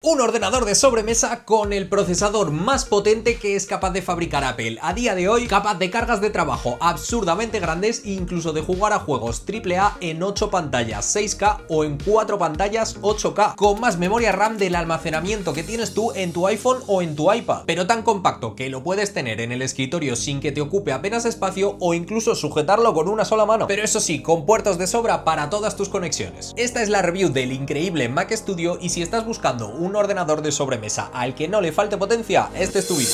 Un ordenador de sobremesa con el procesador más potente que es capaz de fabricar Apple a día de hoy, capaz de cargas de trabajo absurdamente grandes e incluso de jugar a juegos AAA en 8 pantallas 6K o en 4 pantallas 8K, con más memoria RAM del almacenamiento que tienes tú en tu iPhone o en tu iPad, pero tan compacto que lo puedes tener en el escritorio sin que te ocupe apenas espacio o incluso sujetarlo con una sola mano, pero eso sí, con puertos de sobra para todas tus conexiones. Esta es la review del increíble Mac Studio y si estás buscando un ordenador de sobremesa al que no le falte potencia, este es tu vídeo.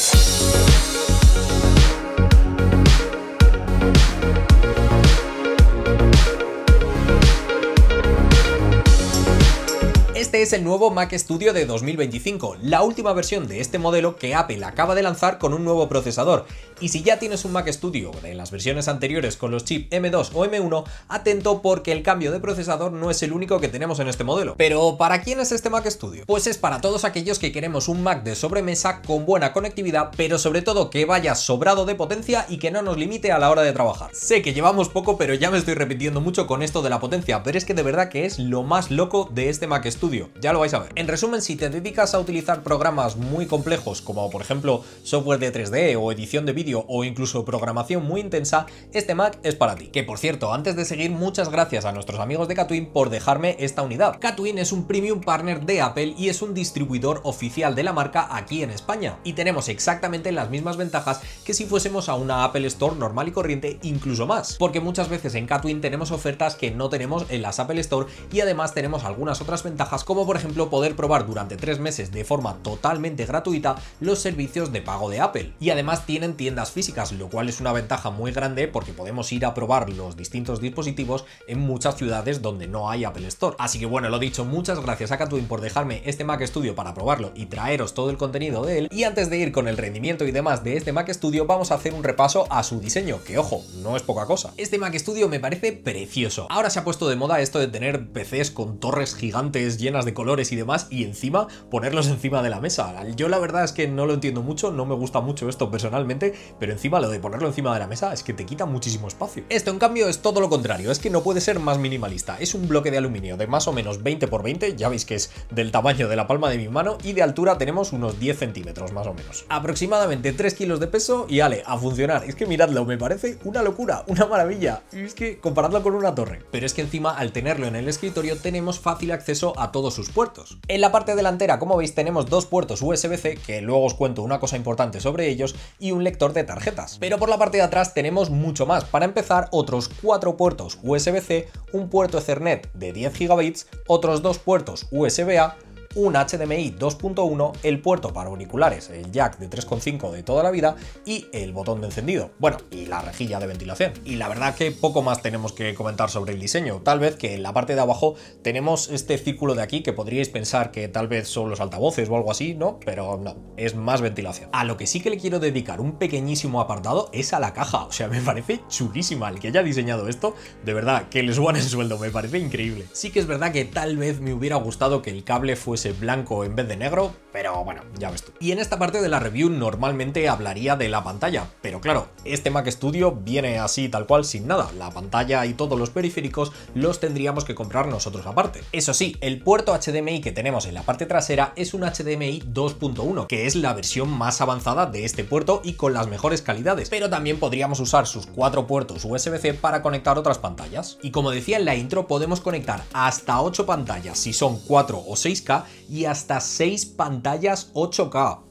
Este es el nuevo Mac Studio de 2025, la última versión de este modelo que Apple acaba de lanzar con un nuevo procesador. Y si ya tienes un Mac Studio de las versiones anteriores con los chips M2 o M1, atento porque el cambio de procesador no es el único que tenemos en este modelo. Pero ¿para quién es este Mac Studio? Pues es para todos aquellos que queremos un Mac de sobremesa con buena conectividad, pero sobre todo que vaya sobrado de potencia y que no nos limite a la hora de trabajar. Sé que llevamos poco, pero ya me estoy repitiendo mucho con esto de la potencia, pero es que de verdad que es lo más loco de este Mac Studio. Ya lo vais a ver. En resumen, si te dedicas a utilizar programas muy complejos como por ejemplo software de 3D o edición de vídeo o incluso programación muy intensa, este Mac es para ti. Que por cierto, antes de seguir, muchas gracias a nuestros amigos de Katwin por dejarme esta unidad. Katwin es un premium partner de Apple y es un distribuidor oficial de la marca aquí en España. Y tenemos exactamente las mismas ventajas que si fuésemos a una Apple Store normal y corriente, incluso más. Porque muchas veces en Katwin tenemos ofertas que no tenemos en las Apple Store y además tenemos algunas otras ventajas como por ejemplo poder probar durante 3 meses de forma totalmente gratuita los servicios de pago de Apple. Y además tienen tiendas físicas, lo cual es una ventaja muy grande porque podemos ir a probar los distintos dispositivos en muchas ciudades donde no hay Apple Store. Así que bueno, lo dicho, muchas gracias a Katwin por dejarme este Mac Studio para probarlo y traeros todo el contenido de él. Y antes de ir con el rendimiento y demás de este Mac Studio, vamos a hacer un repaso a su diseño, que ojo, no es poca cosa. Este Mac Studio me parece precioso. Ahora se ha puesto de moda esto de tener PCs con torres gigantes llenas de colores y demás y encima ponerlos encima de la mesa. Yo la verdad es que no lo entiendo mucho, no me gusta mucho esto personalmente, pero encima lo de ponerlo encima de la mesa es que te quita muchísimo espacio. Esto en cambio es todo lo contrario, es que no puede ser más minimalista. Es un bloque de aluminio de más o menos 20 por 20, ya veis que es del tamaño de la palma de mi mano y de altura tenemos unos 10 centímetros más o menos. Aproximadamente 3 kilos de peso y ale, a funcionar. Es que miradlo, me parece una locura, una maravilla. Y es que comparadlo con una torre. Pero es que encima al tenerlo en el escritorio tenemos fácil acceso a todos sus puertos. En la parte delantera, como veis, tenemos dos puertos USB-C, que luego os cuento una cosa importante sobre ellos, y un lector de tarjetas. Pero por la parte de atrás tenemos mucho más. Para empezar, otros 4 puertos USB-C, un puerto Ethernet de 10 GB, otros 2 puertos USB-A, un HDMI 2.1, el puerto para auriculares, el jack de 3.5 de toda la vida y el botón de encendido. Bueno, y la rejilla de ventilación. Y la verdad que poco más tenemos que comentar sobre el diseño. Tal vez que en la parte de abajo tenemos este círculo de aquí que podríais pensar que tal vez son los altavoces o algo así, ¿no? Pero no, es más ventilación. A lo que sí que le quiero dedicar un pequeñísimo apartado es a la caja. O sea, me parece chulísima el que haya diseñado esto. De verdad, que les suban el sueldo, me parece increíble. Sí que es verdad que tal vez me hubiera gustado que el cable fuese blanco en vez de negro, pero bueno, ya ves tú. Y en esta parte de la review normalmente hablaría de la pantalla, pero claro, este Mac Studio viene así tal cual sin nada. La pantalla y todos los periféricos los tendríamos que comprar nosotros aparte. Eso sí, el puerto HDMI que tenemos en la parte trasera es un HDMI 2.1, que es la versión más avanzada de este puerto y con las mejores calidades, pero también podríamos usar sus 4 puertos USB-C para conectar otras pantallas. Y como decía en la intro, podemos conectar hasta 8 pantallas si son 4 o 6K y hasta 6 pantallas 8K.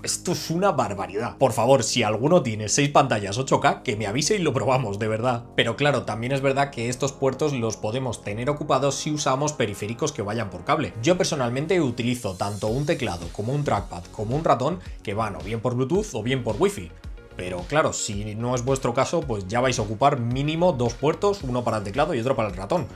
Esto es una barbaridad. Por favor, si alguno tiene 6 pantallas 8K, que me avise y lo probamos, de verdad. Pero claro, también es verdad que estos puertos los podemos tener ocupados si usamos periféricos que vayan por cable. Yo personalmente utilizo tanto un teclado como un trackpad como un ratón que van o bien por Bluetooth o bien por Wi-Fi. Pero claro, si no es vuestro caso, pues ya vais a ocupar mínimo 2 puertos, uno para el teclado y otro para el ratón.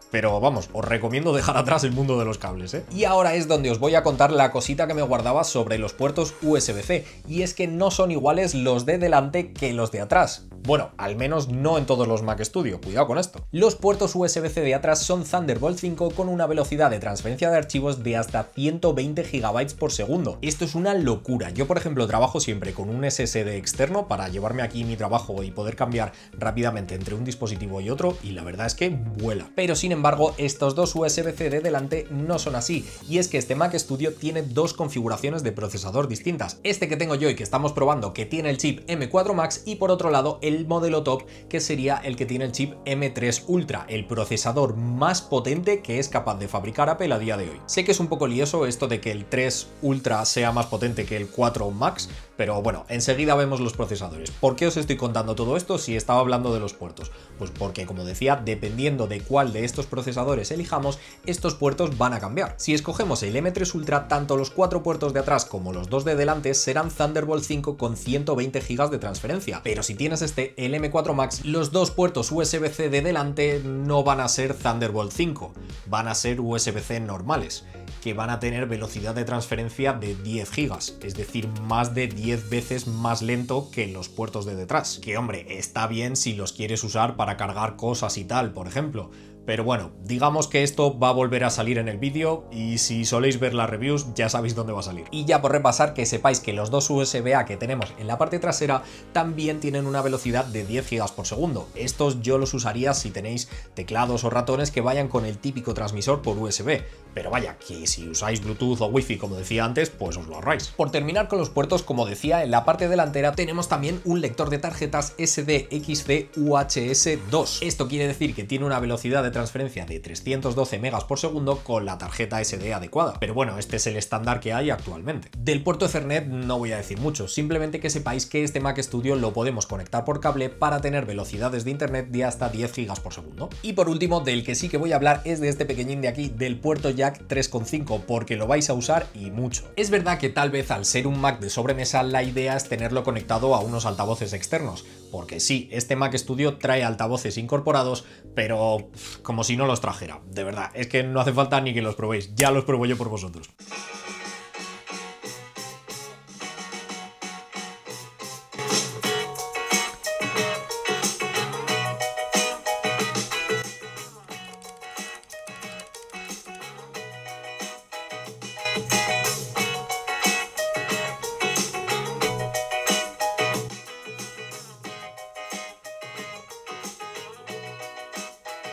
Pero vamos, os recomiendo dejar atrás el mundo de los cables, ¿eh? Y ahora es donde os voy a contar la cosita que me guardaba sobre los puertos USB-C, y es que no son iguales los de delante que los de atrás. Bueno, al menos no en todos los Mac Studio, cuidado con esto. Los puertos USB-C de atrás son Thunderbolt 5 con una velocidad de transferencia de archivos de hasta 120 GB por segundo. Esto es una locura. Yo, por ejemplo, trabajo siempre con un SSD externo para llevarme aquí mi trabajo y poder cambiar rápidamente entre un dispositivo y otro, y la verdad es que vuela. Pero sin embargo, estos dos USB-C de delante no son así, y es que este Mac Studio tiene dos configuraciones de procesador distintas. Este que tengo yo y que estamos probando, que tiene el chip M4 Max, y por otro lado el modelo top, que sería el que tiene el chip M3 Ultra, el procesador más potente que es capaz de fabricar Apple a día de hoy. Sé que es un poco lioso esto de que el 3 Ultra sea más potente que el 4 Max, pero bueno, enseguida vemos los procesadores. ¿Por qué os estoy contando todo esto si estaba hablando de los puertos? Pues porque, como decía, dependiendo de cuál de estos procesadores elijamos, estos puertos van a cambiar. Si escogemos el M3 Ultra, tanto los 4 puertos de atrás como los 2 de delante serán Thunderbolt 5 con 120 GB de transferencia, pero si tienes el M4 Max, los 2 puertos USB-C de delante no van a ser Thunderbolt 5, van a ser USB-C normales, que van a tener velocidad de transferencia de 10 GB, es decir, más de 10 veces más lento que los puertos de detrás. Que hombre, está bien si los quieres usar para cargar cosas y tal, por ejemplo. Pero bueno, digamos que esto va a volver a salir en el vídeo y si soléis ver las reviews ya sabéis dónde va a salir. Y ya por repasar, que sepáis que los dos USB-A que tenemos en la parte trasera también tienen una velocidad de 10 GB por segundo. Estos yo los usaría si tenéis teclados o ratones que vayan con el típico transmisor por USB. Pero vaya, que si usáis Bluetooth o Wi-Fi como decía antes, pues os lo ahorráis. Por terminar con los puertos, como decía, en la parte delantera tenemos también un lector de tarjetas SDXC UHS 2. Esto quiere decir que tiene una velocidad de transferencia de 312 megas por segundo con la tarjeta SD adecuada, pero bueno, este es el estándar que hay actualmente. Del puerto Ethernet no voy a decir mucho, simplemente que sepáis que este Mac Studio lo podemos conectar por cable para tener velocidades de internet de hasta 10 gigas por segundo. Y por último, del que sí que voy a hablar es de este pequeñín de aquí, del puerto jack 3.5, porque lo vais a usar y mucho. Es verdad que tal vez al ser un Mac de sobremesa la idea es tenerlo conectado a unos altavoces externos, porque sí, este Mac Studio trae altavoces incorporados, pero como si no los trajera. De verdad, es que no hace falta ni que los probéis, ya los pruebo yo por vosotros.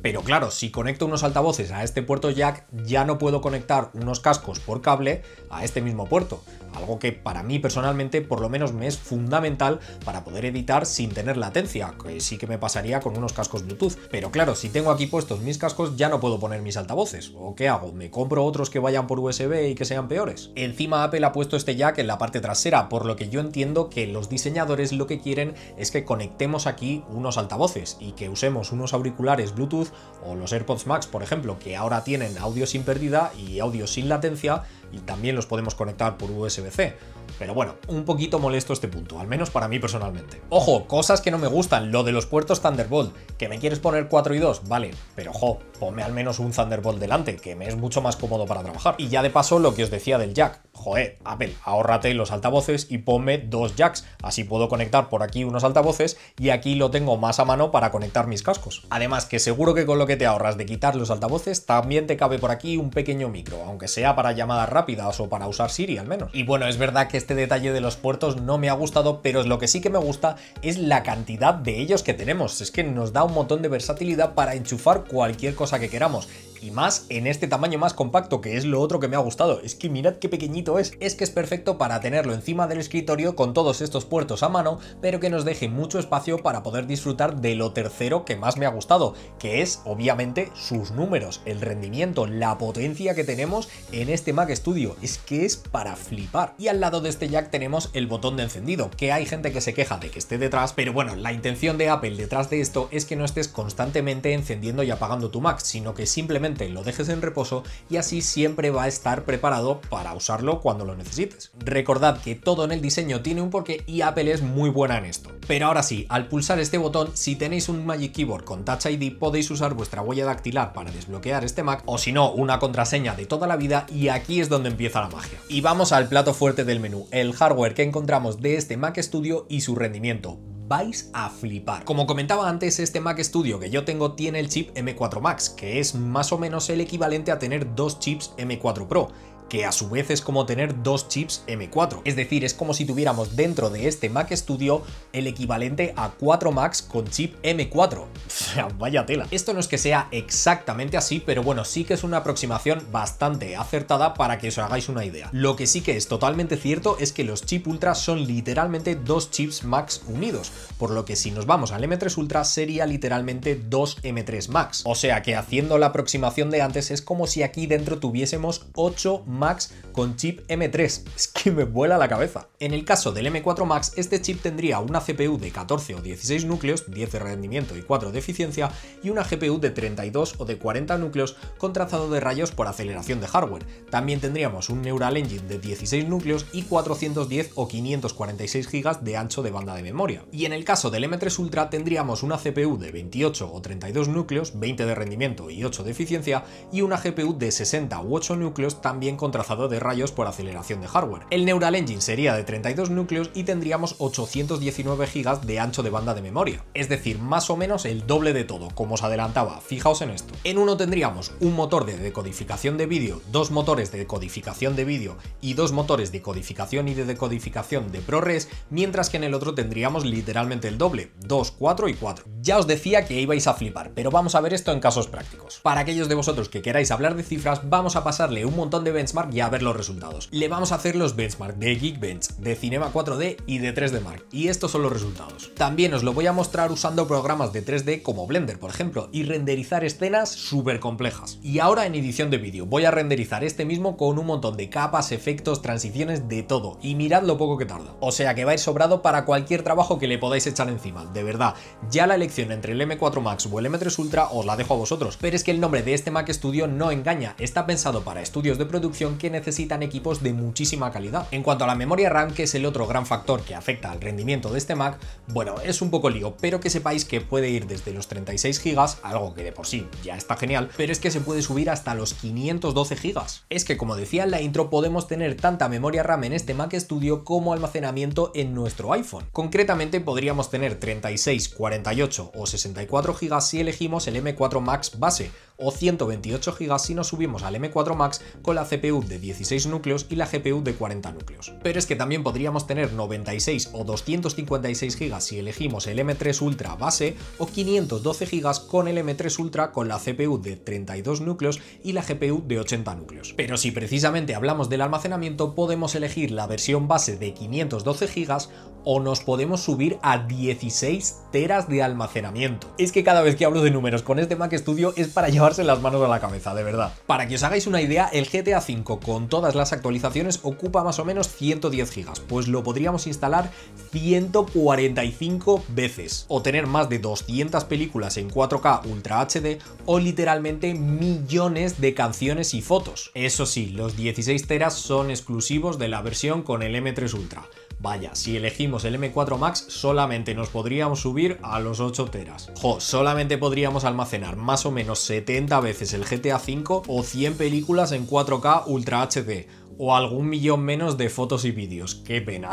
Pero claro, si conecto unos altavoces a este puerto jack, ya no puedo conectar unos cascos por cable a este mismo puerto. Algo que para mí personalmente por lo menos me es fundamental para poder editar sin tener latencia, que sí que me pasaría con unos cascos Bluetooth. Pero claro, si tengo aquí puestos mis cascos ya no puedo poner mis altavoces. ¿O qué hago? ¿Me compro otros que vayan por USB y que sean peores? Encima Apple ha puesto este jack en la parte trasera, por lo que yo entiendo que los diseñadores lo que quieren es que conectemos aquí unos altavoces y que usemos unos auriculares Bluetooth o los AirPods Max, por ejemplo, que ahora tienen audio sin pérdida y audio sin latencia, y también los podemos conectar por USB-C. Pero bueno, un poquito molesto este punto, al menos para mí personalmente. Ojo, cosas que no me gustan, lo de los puertos Thunderbolt. ¿Que me quieres poner 4 y 2? Vale, pero ojo, ponme al menos un Thunderbolt delante, que me es mucho más cómodo para trabajar. Y ya de paso, lo que os decía del jack. Joder, Apple, ahórrate los altavoces y ponme 2 jacks, así puedo conectar por aquí unos altavoces y aquí lo tengo más a mano para conectar mis cascos. Además, que seguro que con lo que te ahorras de quitar los altavoces, también te cabe por aquí un pequeño micro, aunque sea para llamadas rápidas o para usar Siri al menos. Y bueno, es verdad que este detalle de los puertos no me ha gustado, pero lo que sí que me gusta es la cantidad de ellos que tenemos. Es que nos da un montón de versatilidad para enchufar cualquier cosa que queramos. Y más en este tamaño más compacto, que es lo otro que me ha gustado. Es que mirad qué pequeñito es. Es que es perfecto para tenerlo encima del escritorio con todos estos puertos a mano, pero que nos deje mucho espacio para poder disfrutar de lo tercero que más me ha gustado, que es obviamente sus números, el rendimiento, la potencia que tenemos en este Mac Studio. Es que es para flipar. Y al lado de este jack tenemos el botón de encendido, que hay gente que se queja de que esté detrás, pero bueno, la intención de Apple detrás de esto es que no estés constantemente encendiendo y apagando tu Mac, sino que simplemente lo dejes en reposo y así siempre va a estar preparado para usarlo cuando lo necesites. Recordad que todo en el diseño tiene un porqué y Apple es muy buena en esto. Pero ahora sí, al pulsar este botón, si tenéis un Magic Keyboard con Touch ID, podéis usar vuestra huella dactilar para desbloquear este Mac, o si no, una contraseña de toda la vida, y aquí es donde empieza la magia. Y vamos al plato fuerte del menú, el hardware que encontramos de este Mac Studio y su rendimiento. Vais a flipar. Como comentaba antes, este Mac Studio que yo tengo tiene el chip M4 Max, que es más o menos el equivalente a tener 2 chips M4 Pro. que a su vez es como tener dos chips M4. Es decir, es como si tuviéramos dentro de este Mac Studio el equivalente a 4 Macs con chip M4. O sea, vaya tela. Esto no es que sea exactamente así, pero bueno, sí que es una aproximación bastante acertada para que os hagáis una idea. Lo que sí que es totalmente cierto es que los chip Ultra son literalmente dos chips Max unidos, por lo que si nos vamos al M3 Ultra sería literalmente dos M3 Max. O sea que haciendo la aproximación de antes es como si aquí dentro tuviésemos 8 Max con chip M3. Es que me vuela la cabeza. En el caso del M4 Max, este chip tendría una CPU de 14 o 16 núcleos, 10 de rendimiento y 4 de eficiencia, y una GPU de 32 o de 40 núcleos con trazado de rayos por aceleración de hardware. También tendríamos un Neural Engine de 16 núcleos y 410 o 546 GB de ancho de banda de memoria. Y en el caso del M3 Ultra tendríamos una CPU de 28 o 32 núcleos, 20 de rendimiento y 8 de eficiencia, y una GPU de 60 u 8 núcleos también con trazado de rayos por aceleración de hardware. El Neural Engine sería de 32 núcleos y tendríamos 819 GB de ancho de banda de memoria. Es decir, más o menos el doble de todo, como os adelantaba, fijaos en esto. En uno tendríamos un motor de decodificación de vídeo, dos motores de decodificación de vídeo y dos motores de codificación y de decodificación de ProRes, mientras que en el otro tendríamos literalmente el doble, 2, 4 y 4. Ya os decía que ibais a flipar, pero vamos a ver esto en casos prácticos. Para aquellos de vosotros que queráis hablar de cifras, vamos a pasarle un montón de benchmark y a ver los resultados. Le vamos a hacer los benchmark de Geekbench, de Cinema 4D y de 3D Mark, y estos son los resultados. También os lo voy a mostrar usando programas de 3D como Blender, por ejemplo, y renderizar escenas súper complejas. Y ahora en edición de vídeo voy a renderizar este mismo con un montón de capas, efectos, transiciones, de todo, y mirad lo poco que tarda. O sea que va a ir sobrado para cualquier trabajo que le podáis echar encima, de verdad. Ya la elección entre el M4 Max o el M3 Ultra os la dejo a vosotros, pero es que el nombre de este Mac Studio no engaña, está pensado para estudios de producción que necesitan equipos de muchísima calidad. En cuanto a la memoria RAM, que es el otro gran factor que afecta al rendimiento de este Mac, bueno, es un poco lío, pero que sepáis que puede ir desde los 36 GB, algo que de por sí ya está genial, pero es que se puede subir hasta los 512 GB. Es que, como decía en la intro, podemos tener tanta memoria RAM en este Mac Studio como almacenamiento en nuestro iPhone. Concretamente podríamos tener 36, 48 o 64 GB si elegimos el M4 Max base, o 128 GB si nos subimos al M4 Max con la CPU de 16 núcleos y la GPU de 40 núcleos. Pero es que también podríamos tener 96 o 256 GB si elegimos el M3 Ultra base, o 512 GB con el M3 Ultra con la CPU de 32 núcleos y la GPU de 80 núcleos. Pero si precisamente hablamos del almacenamiento, podemos elegir la versión base de 512 GB o nos podemos subir a 16 teras de almacenamiento. Es que cada vez que hablo de números con este Mac Studio es para llevarse las manos a la cabeza, de verdad. Para que os hagáis una idea, el GTA V con todas las actualizaciones ocupa más o menos 110 GB, pues lo podríamos instalar 145 veces, o tener más de 200 películas en 4K Ultra HD, o literalmente millones de canciones y fotos. Eso sí, los 16 teras son exclusivos de la versión con el M3 Ultra. Vaya, si elegimos el M4 Max solamente nos podríamos subir a los 8 teras. Solamente podríamos almacenar más o menos 70 veces el GTA V o 100 películas en 4K Ultra HD. O algún millón menos de fotos y vídeos, qué pena.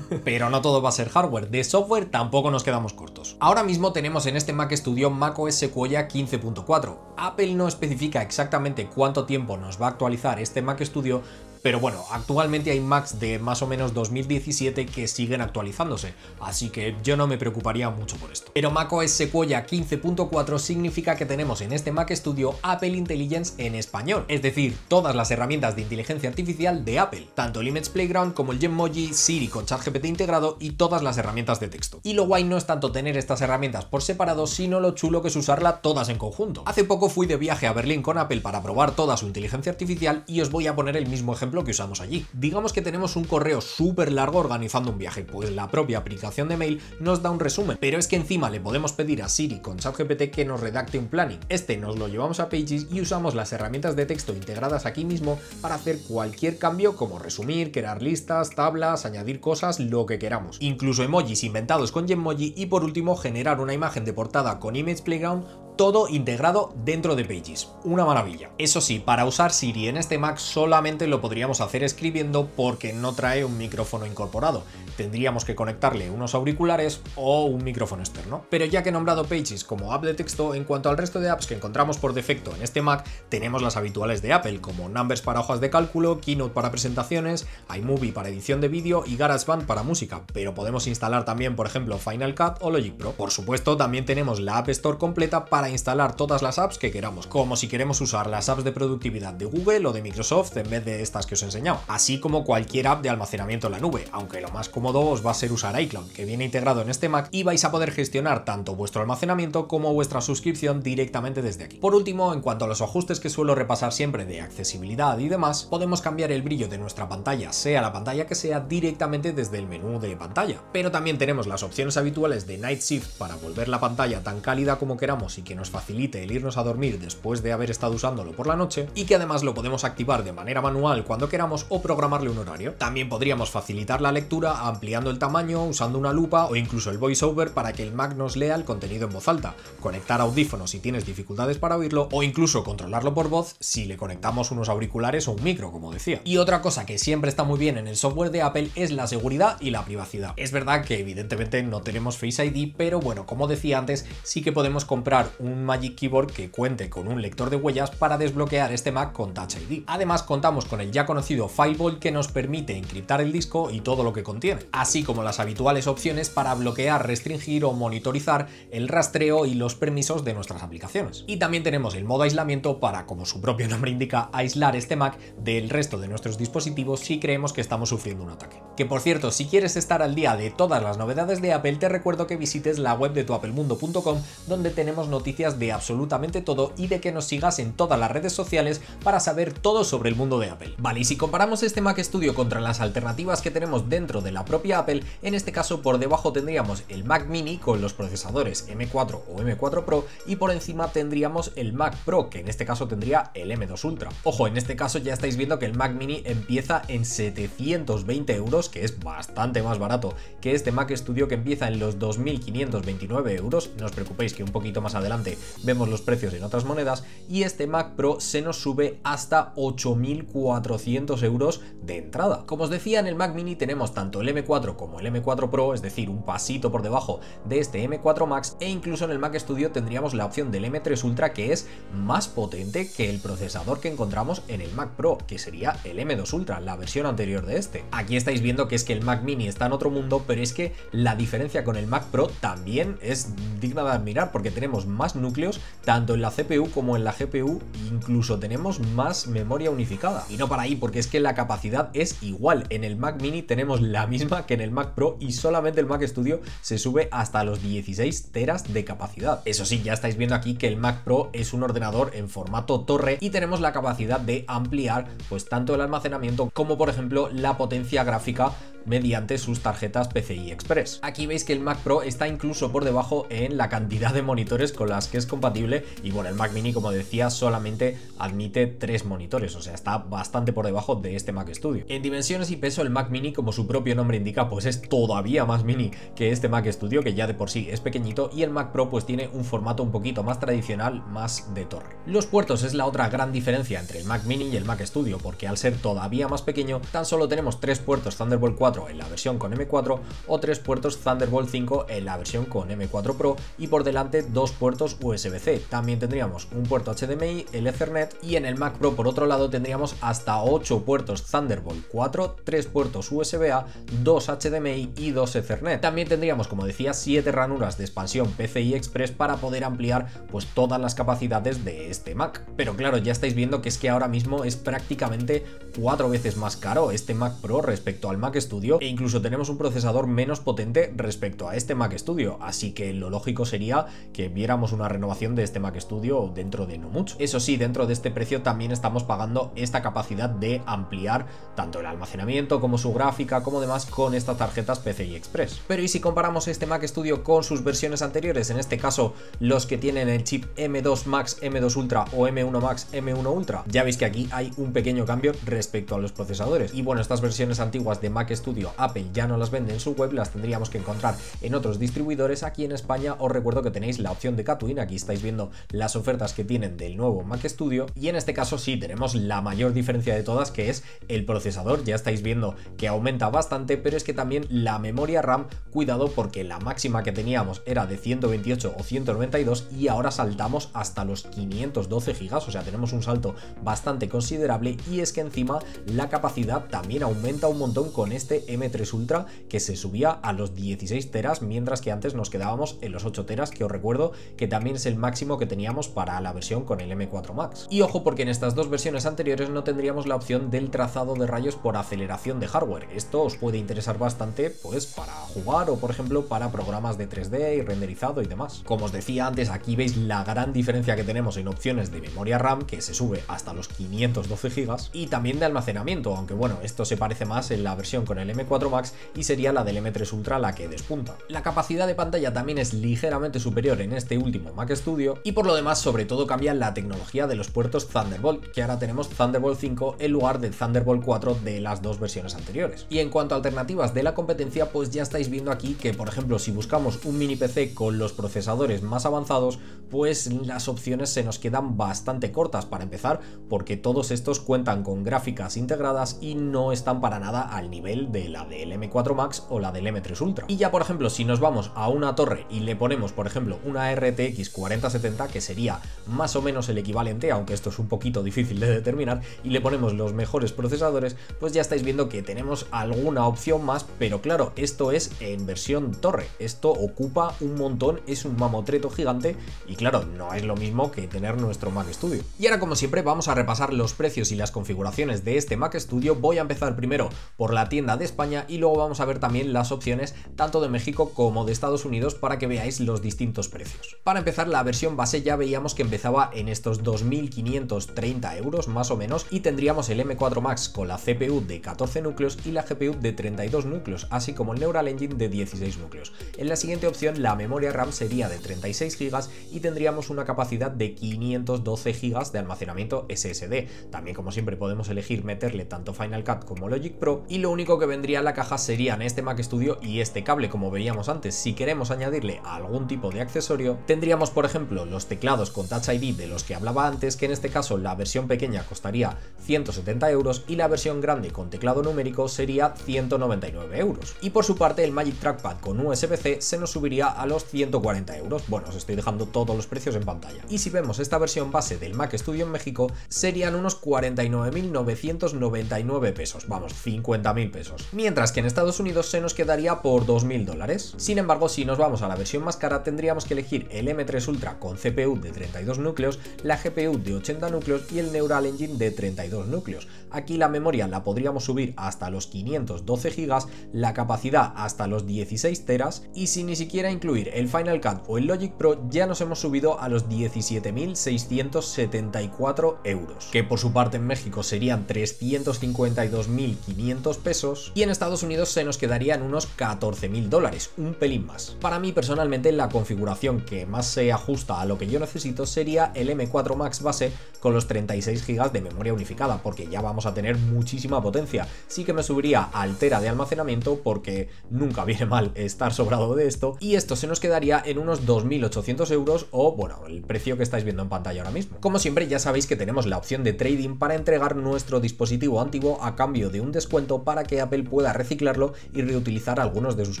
Pero no todo va a ser hardware, de software tampoco nos quedamos cortos. Ahora mismo tenemos en este Mac Studio macOS Sequoia 15.4. Apple no especifica exactamente cuánto tiempo nos va a actualizar este Mac Studio, pero bueno, actualmente hay Macs de más o menos 2017 que siguen actualizándose, así que yo no me preocuparía mucho por esto. Pero macOS Sequoia 15.4 significa que tenemos en este Mac Studio Apple Intelligence en español, es decir, todas las herramientas de inteligencia artificial de Apple, tanto el Image Playground como el Genmoji, Siri con ChatGPT integrado y todas las herramientas de texto. Y lo guay no es tanto tener estas herramientas por separado, sino lo chulo que es usarlas todas en conjunto. Hace poco fui de viaje a Berlín con Apple para probar toda su inteligencia artificial y os voy a poner el mismo ejemplo que usamos allí. Digamos que tenemos un correo súper largo organizando un viaje, pues la propia aplicación de mail nos da un resumen, pero es que encima le podemos pedir a Siri con ChatGPT que nos redacte un planning. Este nos lo llevamos a Pages y usamos las herramientas de texto integradas aquí mismo para hacer cualquier cambio como resumir, crear listas, tablas, añadir cosas, lo que queramos. Incluso emojis inventados con Genmoji y por último generar una imagen de portada con Image Playground Todo integrado dentro de Pages, una maravilla. Eso sí, para usar Siri en este Mac solamente lo podríamos hacer escribiendo porque no trae un micrófono incorporado. Tendríamos que conectarle unos auriculares o un micrófono externo. Pero ya que he nombrado Pages como app de texto, en cuanto al resto de apps que encontramos por defecto en este Mac, tenemos las habituales de Apple, como Numbers para hojas de cálculo, Keynote para presentaciones, iMovie para edición de vídeo y GarageBand para música, pero podemos instalar también, por ejemplo, Final Cut o Logic Pro. Por supuesto, también tenemos la App Store completa para instalar todas las apps que queramos, como si queremos usar las apps de productividad de Google o de Microsoft en vez de estas que os he enseñado, así como cualquier app de almacenamiento en la nube, aunque lo más cómodo os va a ser usar iCloud, que viene integrado en este Mac y vais a poder gestionar tanto vuestro almacenamiento como vuestra suscripción directamente desde aquí. Por último, en cuanto a los ajustes que suelo repasar siempre de accesibilidad y demás, podemos cambiar el brillo de nuestra pantalla, sea la pantalla que sea, directamente desde el menú de pantalla. Pero también tenemos las opciones habituales de Night Shift para volver la pantalla tan cálida como queramos y que nos facilite el irnos a dormir después de haber estado usándolo por la noche, y que además lo podemos activar de manera manual cuando queramos o programarle un horario. También podríamos facilitar la lectura ampliando el tamaño, usando una lupa o incluso el voiceover para que el Mac nos lea el contenido en voz alta, conectar audífonos si tienes dificultades para oírlo o incluso controlarlo por voz si le conectamos unos auriculares o un micro, como decía. Y otra cosa que siempre está muy bien en el software de Apple es la seguridad y la privacidad. Es verdad que evidentemente no tenemos Face ID, pero bueno, como decía antes, sí que podemos comprar un Magic Keyboard que cuente con un lector de huellas para desbloquear este Mac con Touch ID. Además, contamos con el ya conocido File Vault, que nos permite encriptar el disco y todo lo que contiene, así como las habituales opciones para bloquear, restringir o monitorizar el rastreo y los permisos de nuestras aplicaciones. Y también tenemos el modo aislamiento para, como su propio nombre indica, aislar este Mac del resto de nuestros dispositivos si creemos que estamos sufriendo un ataque. Que por cierto, si quieres estar al día de todas las novedades de Apple, te recuerdo que visites la web de tuapplemundo.com, donde tenemos noticias de absolutamente todo y de que nos sigas en todas las redes sociales para saber todo sobre el mundo de Apple. Vale, y si comparamos este Mac Studio contra las alternativas que tenemos dentro de la propia Apple, en este caso por debajo tendríamos el Mac Mini con los procesadores M4 o M4 Pro y por encima tendríamos el Mac Pro, que en este caso tendría el M2 Ultra. Ojo, en este caso ya estáis viendo que el Mac Mini empieza en 720 euros, que es bastante más barato que este Mac Studio, que empieza en los 2.529 euros. No os preocupéis que un poquito más adelante vemos los precios en otras monedas, y este Mac Pro se nos sube hasta 8.400 euros de entrada. Como os decía, en el Mac Mini tenemos tanto el M4 como el M4 Pro, es decir, un pasito por debajo de este M4 Max, e incluso en el Mac Studio tendríamos la opción del M3 Ultra, que es más potente que el procesador que encontramos en el Mac Pro, que sería el M2 Ultra, la versión anterior de este. Aquí estáis viendo que es que el Mac Mini está en otro mundo, pero es que la diferencia con el Mac Pro también es digna de admirar, porque tenemos más núcleos tanto en la CPU como en la GPU, incluso tenemos más memoria unificada. Y no para ahí, porque es que la capacidad es igual. En el Mac Mini tenemos la misma que en el Mac Pro y solamente el Mac Studio se sube hasta los 16 teras de capacidad. Eso sí, ya estáis viendo aquí que el Mac Pro es un ordenador en formato torre y tenemos la capacidad de ampliar pues tanto el almacenamiento como por ejemplo la potencia gráfica mediante sus tarjetas PCI Express. Aquí veis que el Mac Pro está incluso por debajo en la cantidad de monitores con las que es compatible, y bueno, el Mac Mini, como decía, solamente admite 3 monitores, o sea, está bastante por debajo de este Mac Studio. En dimensiones y peso, el Mac Mini, como su propio nombre indica, pues es todavía más mini que este Mac Studio, que ya de por sí es pequeñito, y el Mac Pro pues tiene un formato un poquito más tradicional, más de torre. Los puertos es la otra gran diferencia entre el Mac Mini y el Mac Studio, porque al ser todavía más pequeño, tan solo tenemos 3 puertos Thunderbolt 4 en la versión con M4 o 3 puertos Thunderbolt 5 en la versión con M4 Pro, y por delante 2 puertos USB-C. También tendríamos un puerto HDMI, el Ethernet, y en el Mac Pro por otro lado tendríamos hasta 8 puertos Thunderbolt 4, 3 puertos USB-A, 2 HDMI y 2 Ethernet. También tendríamos, como decía, 7 ranuras de expansión PCI Express para poder ampliar pues todas las capacidades de este Mac. Pero claro, ya estáis viendo que es que ahora mismo es prácticamente 4 veces más caro este Mac Pro respecto al Mac Studio, e incluso tenemos un procesador menos potente respecto a este Mac Studio, así que lo lógico sería que viéramos una renovación de este Mac Studio dentro de no mucho. Eso sí, dentro de este precio también estamos pagando esta capacidad de ampliar tanto el almacenamiento como su gráfica como demás con estas tarjetas PCI Express. Pero y si comparamos este Mac Studio con sus versiones anteriores, en este caso los que tienen el chip M2 Max, M2 Ultra o M1 Max, M1 Ultra, ya veis que aquí hay un pequeño cambio respecto a los procesadores. Y bueno, estas versiones antiguas de Mac Studio Studio Apple ya no las vende en su web, las tendríamos que encontrar en otros distribuidores. Aquí en España os recuerdo que tenéis la opción de Katwin, aquí estáis viendo las ofertas que tienen del nuevo Mac Studio, y en este caso sí tenemos la mayor diferencia de todas, que es el procesador. Ya estáis viendo que aumenta bastante, pero es que también la memoria RAM, cuidado, porque la máxima que teníamos era de 128 o 192 y ahora saltamos hasta los 512 GB, o sea, tenemos un salto bastante considerable. Y es que encima la capacidad también aumenta un montón con este M3 Ultra, que se subía a los 16 teras, mientras que antes nos quedábamos en los 8 teras, que os recuerdo que también es el máximo que teníamos para la versión con el M4 Max. Y ojo, porque en estas dos versiones anteriores no tendríamos la opción del trazado de rayos por aceleración de hardware. Esto os puede interesar bastante pues para jugar o por ejemplo para programas de 3D y renderizado y demás. Como os decía antes, aquí veis la gran diferencia que tenemos en opciones de memoria RAM, que se sube hasta los 512 GB, y también de almacenamiento, aunque bueno, esto se parece más en la versión con el M4 Max y sería la del M3 Ultra la que despunta. La capacidad de pantalla también es ligeramente superior en este último Mac Studio, y por lo demás sobre todo cambia la tecnología de los puertos Thunderbolt, que ahora tenemos Thunderbolt 5 en lugar del Thunderbolt 4 de las dos versiones anteriores. Y en cuanto a alternativas de la competencia, pues ya estáis viendo aquí que por ejemplo si buscamos un mini PC con los procesadores más avanzados, pues las opciones se nos quedan bastante cortas para empezar, porque todos estos cuentan con gráficas integradas y no están para nada al nivel de la del M4 Max o la del M3 Ultra. Y ya por ejemplo si nos vamos a una torre y le ponemos por ejemplo una RTX 4070, que sería más o menos el equivalente, aunque esto es un poquito difícil de determinar, y le ponemos los mejores procesadores, pues ya estáis viendo que tenemos alguna opción más, pero claro, esto es en versión torre, esto ocupa un montón, es un mamotreto gigante y claro, no es lo mismo que tener nuestro Mac Studio. Y ahora como siempre vamos a repasar los precios y las configuraciones de este Mac Studio. Voy a empezar primero por la tienda de España y luego vamos a ver también las opciones tanto de México como de Estados Unidos para que veáis los distintos precios. Para empezar, la versión base ya veíamos que empezaba en estos 2.530 euros más o menos, y tendríamos el M4 Max con la CPU de 14 núcleos y la GPU de 32 núcleos, así como el Neural Engine de 16 núcleos. En la siguiente opción la memoria RAM sería de 36 GB y tendríamos una capacidad de 512 GB de almacenamiento SSD. También como siempre podemos elegir meterle tanto Final Cut como Logic Pro, y lo único que vendría en la caja serían este Mac Studio y este cable, como veíamos antes. Si queremos añadirle algún tipo de accesorio, tendríamos por ejemplo los teclados con Touch ID de los que hablaba antes, que en este caso la versión pequeña costaría 170 euros y la versión grande con teclado numérico sería 199 euros. Y por su parte el Magic Trackpad con USB-C se nos subiría a los 140 euros. Bueno, os estoy dejando todos los precios en pantalla. Y si vemos esta versión base del Mac Studio en México, serían unos 49.999 pesos, vamos, 50.000 pesos. Mientras que en Estados Unidos se nos quedaría por 2.000 dólares. Sin embargo, si nos vamos a la versión más cara, tendríamos que elegir el M3 Ultra con CPU de 32 núcleos, la GPU de 80 núcleos y el Neural Engine de 32 núcleos. Aquí la memoria la podríamos subir hasta los 512 GB, la capacidad hasta los 16 teras, y sin ni siquiera incluir el Final Cut o el Logic Pro ya nos hemos subido a los 17.674 euros, que por su parte en México serían 352.500 pesos, y en Estados Unidos se nos quedaría en unos 14.000 dólares, un pelín más. Para mí personalmente la configuración que más se ajusta a lo que yo necesito sería el M4 Max base con los 36 GB de memoria unificada, porque ya vamos a tener muchísima potencia. Sí que me subiría al tera de almacenamiento porque nunca viene mal estar sobrado de esto, y esto se nos quedaría en unos 2.800 euros o bueno, el precio que estáis viendo en pantalla ahora mismo. Como siempre ya sabéis que tenemos la opción de trading para entregar nuestro dispositivo antiguo a cambio de un descuento para que Apple pueda reciclarlo y reutilizar algunos de sus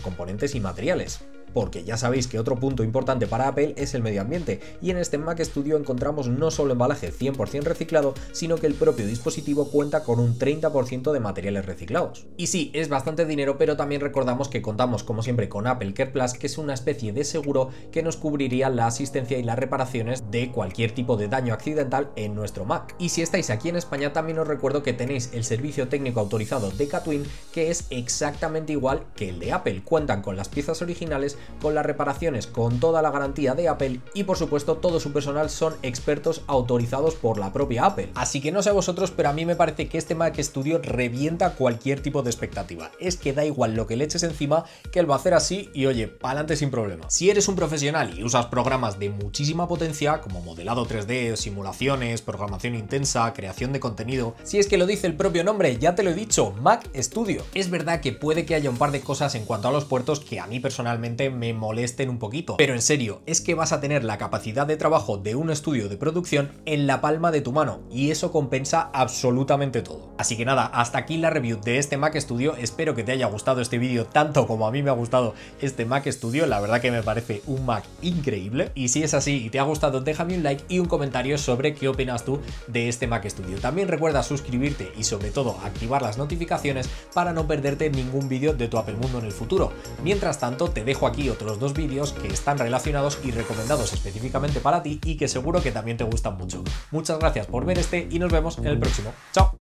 componentes y materiales. Porque ya sabéis que otro punto importante para Apple es el medio ambiente, y en este Mac Studio encontramos no solo embalaje 100% reciclado, sino que el propio dispositivo cuenta con un 30% de materiales reciclados. Y sí, es bastante dinero, pero también recordamos que contamos como siempre con Apple Care Plus, que es una especie de seguro que nos cubriría la asistencia y las reparaciones de cualquier tipo de daño accidental en nuestro Mac. Y si estáis aquí en España, también os recuerdo que tenéis el servicio técnico autorizado de Katwin, que es exactamente igual que el de Apple. Cuentan con las piezas originales con las reparaciones con toda la garantía de Apple y por supuesto todo su personal son expertos autorizados por la propia Apple. Así que no sé a vosotros, pero a mí me parece que este Mac Studio revienta cualquier tipo de expectativa. Es que da igual lo que le eches encima, que él va a hacer así y oye, pa'lante sin problema. Si eres un profesional y usas programas de muchísima potencia como modelado 3D, simulaciones, programación intensa, creación de contenido, si es que lo dice el propio nombre, ya te lo he dicho, Mac Studio. Es verdad que puede que haya un par de cosas en cuanto a los puertos que a mí personalmente me molesten un poquito, pero en serio, es que vas a tener la capacidad de trabajo de un estudio de producción en la palma de tu mano y eso compensa absolutamente todo. Así que nada, hasta aquí la review de este Mac Studio. Espero que te haya gustado este vídeo tanto como a mí me ha gustado este Mac Studio. La verdad que me parece un Mac increíble y si es así y te ha gustado, déjame un like y un comentario sobre qué opinas tú de este Mac Studio. También recuerda suscribirte y sobre todo activar las notificaciones para no perderte ningún vídeo de tu Apple Mundo en el futuro. Mientras tanto, te dejo aquí otros dos vídeos que están relacionados y recomendados específicamente para ti y que seguro que también te gustan mucho. Muchas gracias por ver este y nos vemos en el próximo. ¡Chao!